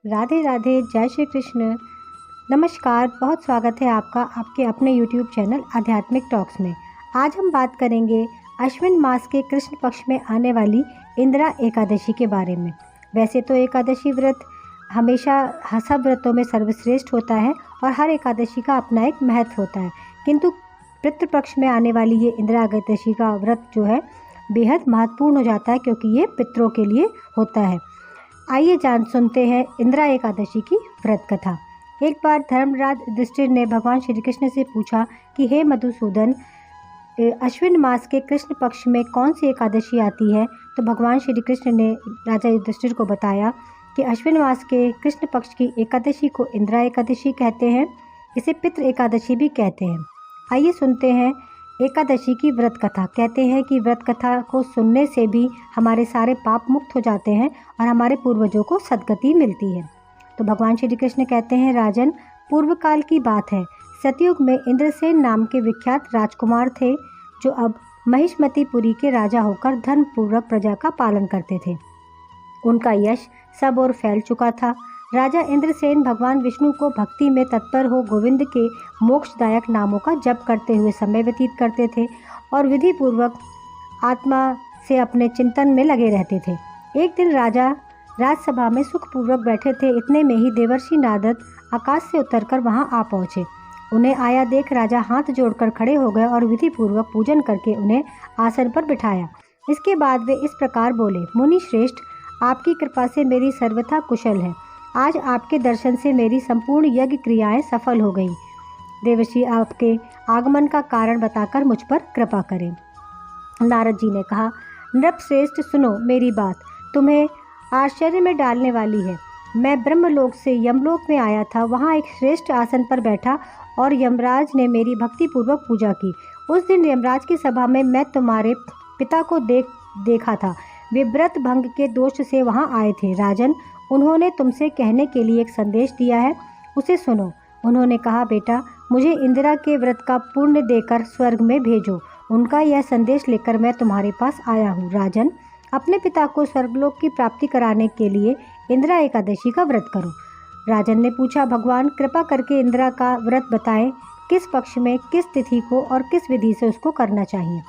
राधे राधे, जय श्री कृष्ण। नमस्कार, बहुत स्वागत है आपका आपके अपने YouTube चैनल आध्यात्मिक टॉक्स में। आज हम बात करेंगे अश्विन मास के कृष्ण पक्ष में आने वाली इंदिरा एकादशी के बारे में। वैसे तो एकादशी व्रत हमेशा सब व्रतों में सर्वश्रेष्ठ होता है और हर एकादशी का अपना एक महत्व होता है, किंतु पितृपक्ष में आने वाली ये इंदिरा एकादशी का व्रत जो है बेहद महत्वपूर्ण हो जाता है, क्योंकि ये पितरों के लिए होता है। आइए सुनते हैं इंदिरा एकादशी की व्रत कथा। एक बार धर्मराज युधिष्ठिर ने भगवान श्री कृष्ण से पूछा कि हे मधुसूदन, अश्विन मास के कृष्ण पक्ष में कौन सी एकादशी आती है। तो भगवान श्री कृष्ण ने राजा युधिष्ठिर को बताया कि अश्विन मास के कृष्ण पक्ष की एकादशी को इंदिरा एकादशी कहते हैं। इसे पितृ एकादशी भी कहते हैं। आइए सुनते हैं एकादशी की व्रत कथा। कहते हैं कि व्रत कथा को सुनने से भी हमारे सारे पाप मुक्त हो जाते हैं और हमारे पूर्वजों को सद्गति मिलती है। तो भगवान श्री कृष्ण कहते हैं, राजन, पूर्व काल की बात है। सतयुग में इंद्रसेन नाम के विख्यात राजकुमार थे, जो अब महिष्मतीपुरी के राजा होकर धर्मपूर्वक प्रजा का पालन करते थे। उनका यश सब ओर फैल चुका था। राजा इंद्रसेन भगवान विष्णु को भक्ति में तत्पर हो गोविंद के मोक्षदायक नामों का जप करते हुए समय व्यतीत करते थे और विधि पूर्वक आत्मा से अपने चिंतन में लगे रहते थे। एक दिन राजा राजसभा में सुखपूर्वक बैठे थे। इतने में ही देवर्षि नारद आकाश से उतरकर वहां आ पहुंचे। उन्हें आया देख राजा हाथ जोड़कर खड़े हो गए और विधि पूर्वक पूजन करके उन्हें आसन पर बिठाया। इसके बाद वे इस प्रकार बोले, मुनि श्रेष्ठ, आपकी कृपा से मेरी सर्वथा कुशल है। आज आपके दर्शन से मेरी संपूर्ण यज्ञ क्रियाएं सफल हो गई। देवर्षि आपके आगमन का कारण बताकर मुझ पर कृपा करें। नारद जी ने कहा, नृप श्रेष्ठ, सुनो मेरी बात, तुम्हें आश्चर्य में डालने वाली है। मैं ब्रह्मलोक से यमलोक में आया था। वहाँ एक श्रेष्ठ आसन पर बैठा और यमराज ने मेरी भक्तिपूर्वक पूजा की। उस दिन यमराज की सभा में मैं तुम्हारे पिता को देखा था। वे व्रत भंग के दोष से वहाँ आए थे। राजन, उन्होंने तुमसे कहने के लिए एक संदेश दिया है, उसे सुनो। उन्होंने कहा, बेटा, मुझे इंदिरा के व्रत का पुण्य देकर स्वर्ग में भेजो। उनका यह संदेश लेकर मैं तुम्हारे पास आया हूँ। राजन, अपने पिता को स्वर्गलोक की प्राप्ति कराने के लिए इंदिरा एकादशी का व्रत करो। राजन ने पूछा, भगवान, कृपा करके इंदिरा का व्रत बताएं, किस पक्ष में, किस तिथि को और किस विधि से उसको करना चाहिए।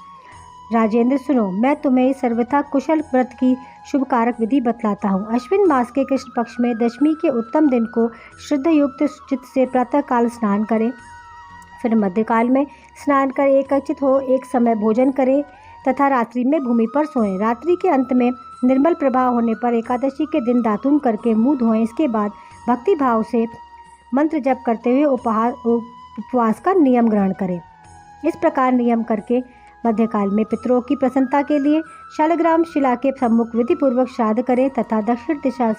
राजेंद्र, सुनो, मैं तुम्हें इस सर्वथा कुशल व्रत की शुभ कारक विधि बतलाता हूँ। अश्विन मास के कृष्ण पक्ष में दशमी के उत्तम दिन को श्रद्धायुक्त चित्त से प्रातः काल स्नान करें, फिर मध्यकाल में स्नान कर एकचित हो एक समय भोजन करें तथा रात्रि में भूमि पर सोएं। रात्रि के अंत में निर्मल प्रभाव होने पर एकादशी के दिन दातून करके मुँह धोएं। इसके बाद भक्ति भाव से मंत्र जप करते हुए उपवास का नियम ग्रहण करें। इस प्रकार नियम करके मध्यकाल में पितरों की प्रसन्नता के लिए शालग्राम शिला के सम्मुख विधि पूर्वक श्राद्ध करें तथा दक्षिणा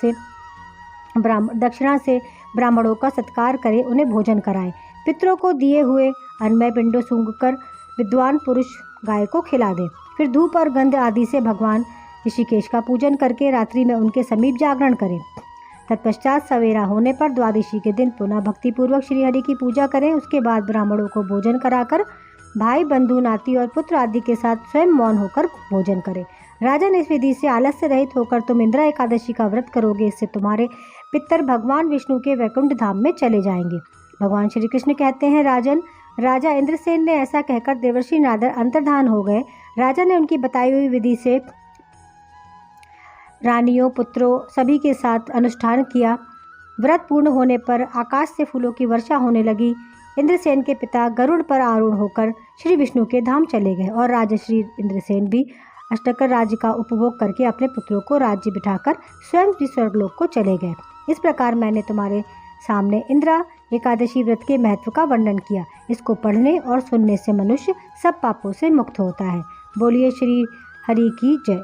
से ब्राह्मणों का सत्कार करें, उन्हें भोजन कराएं। पितरों को दिए हुए अन्नमय पिंडों सूंघकर विद्वान पुरुष गाय को खिला दें। फिर धूप और गंध आदि से भगवान ऋषिकेश का पूजन करके रात्रि में उनके समीप जागरण करें। तत्पश्चात सवेरा होने पर द्वादशी के दिन पुनः भक्तिपूर्वक श्रीहरि की पूजा करें। उसके बाद ब्राह्मणों को भोजन कराकर भाई, बंधु, नाती और पुत्र आदि के साथ स्वयं मौन होकर भोजन करें। राजन, इस विधि से आलस्य रहित होकर तुम इंदिरा एकादशी का व्रत करोगे। इससे तुम्हारे पितर भगवान विष्णु के वैकुंठ धाम में चले जाएंगे। भगवान श्री कृष्ण कहते हैं, राजन, राजा इंद्रसेन ने ऐसा कहकर देवर्षि नारद अंतर्धान हो गए। राजा ने उनकी बताई हुई विधि से रानियों, पुत्रों सभी के साथ अनुष्ठान किया। व्रत पूर्ण होने पर आकाश से फूलों की वर्षा होने लगी। इंद्रसेन के पिता गरुड़ पर आरूढ़ होकर श्री विष्णु के धाम चले गए और राजा श्री इंद्रसेन भी अष्टकर राज्य का उपभोग करके अपने पुत्रों को राज्य बिठाकर स्वयं भी स्वर्गलोक को चले गए। इस प्रकार मैंने तुम्हारे सामने इंदिरा एकादशी व्रत के महत्व का वर्णन किया। इसको पढ़ने और सुनने से मनुष्य सब पापों से मुक्त होता है। बोलिए श्री हरि की जय।